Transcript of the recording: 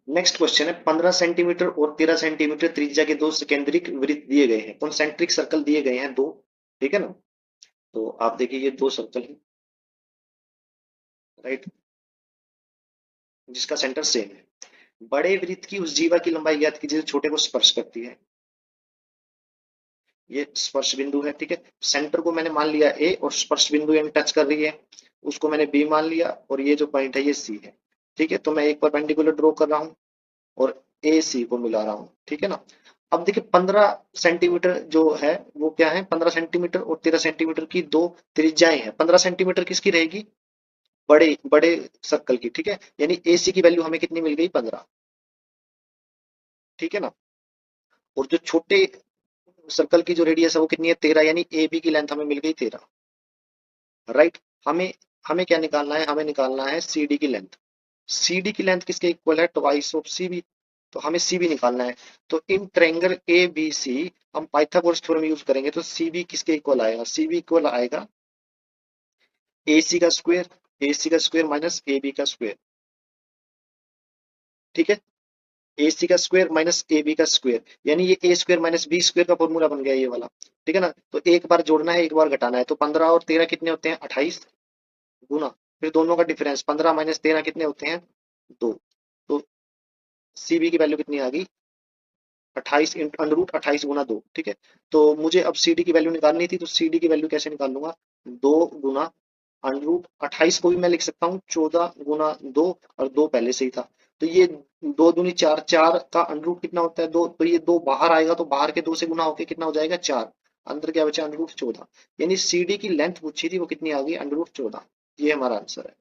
Next question है, 15 centimetre और 13 centimetre त्रिज्या के दो केंद्रिक वृत्त दिए गए हैं, कॉन्सेंट्रिक सर्कल दिए गए हैं दो। ठीक है ना। तो आप देखिए ये दो सर्कल है, राइट, जिसका सेंटर सेम है। बड़े वृत्त की उस जीवा की लंबाई ज्ञात कीजिए जो छोटे को स्पर्श करती है। ये स्पर्श बिंदु है, ठीक है। सेंटर को मैंने मान लिया ए, और स्पर्श बिंदु यानी टच कर रही है उसको मैंने बी मान लिया, और ये जो पॉइंट है ये सी है। ठीक है, तो मैं एक परपेंडिकुलर ड्रॉ कर रहा हूँ और ए सी को मिला रहा हूँ। ठीक है ना। अब देखिए 15 सेंटीमीटर जो है वो क्या है, 15 सेंटीमीटर और 13 सेंटीमीटर की दो त्रिज्याएं हैं। 15 सेंटीमीटर किसकी रहेगी, बड़े बड़े सर्कल की। ठीक है, यानी ए सी की वैल्यू हमें कितनी मिल गई, 15। ठीक है ना। और जो छोटे सर्कल की जो रेडियस है वो कितनी है, 13, यानी ए बी की लेंथ हमें मिल गई 13। राइट। हमें हमें क्या निकालना है, हमें निकालना है सी डी की लेंथ। सी डी की लेंथ किसके इक्वल है, ट्वाइस ऑफ सी बी। तो हमें सी बी निकालना है। तो in triangle A B C हम पाइथागोरस थ्योरम यूज करेंगे, तो सी बी किसके इक्वल आएगा, सी बी इक्वल आएगा ए सी का स्क्वायर, ए सी का स्क्वायर माइनस ए बी का स्क्वायर। ठीक है, ए सी का स्क्वायर माइनस ए बी का स्क्वायर, यानी ये ए स्क्वायर माइनस बी स्क्वायर का फॉर्मूला बन गया ये वाला। ठीक है ना। तो एक बार जोड़ना है, एक बार घटाना है, तो 15 और 13 कितने होते हैं, 28 गुना, फिर दोनों का डिफरेंस 15 - 13 कितने होते हैं, 2। तो सीबी की वैल्यू कितनी आ गई, 28 इंटू अंडर रूट 28 गुना 2। ठीक है, तो मुझे अब सी डी की वैल्यू निकालनी थी, तो सी डी की वैल्यू कैसे निकालूंगा, 2 गुना अंडर रूट 28 को भी मैं लिख सकता हूँ 14 गुना 2, और 2 पहले से ही था। तो ये 2 दूनी 4, 4 का अंडर रूट कितना होता है, 2, तो ये 2 बाहर आएगा, तो बाहर के 2 से गुना होके कितना हो जाएगा, 4। अंदर क्या बचा, अंडर रूट 14। यानी सी डी की लेंथ पूछी थी वो कितनी आ गई, अंडर रूट 14। ये हमारा आंसर है।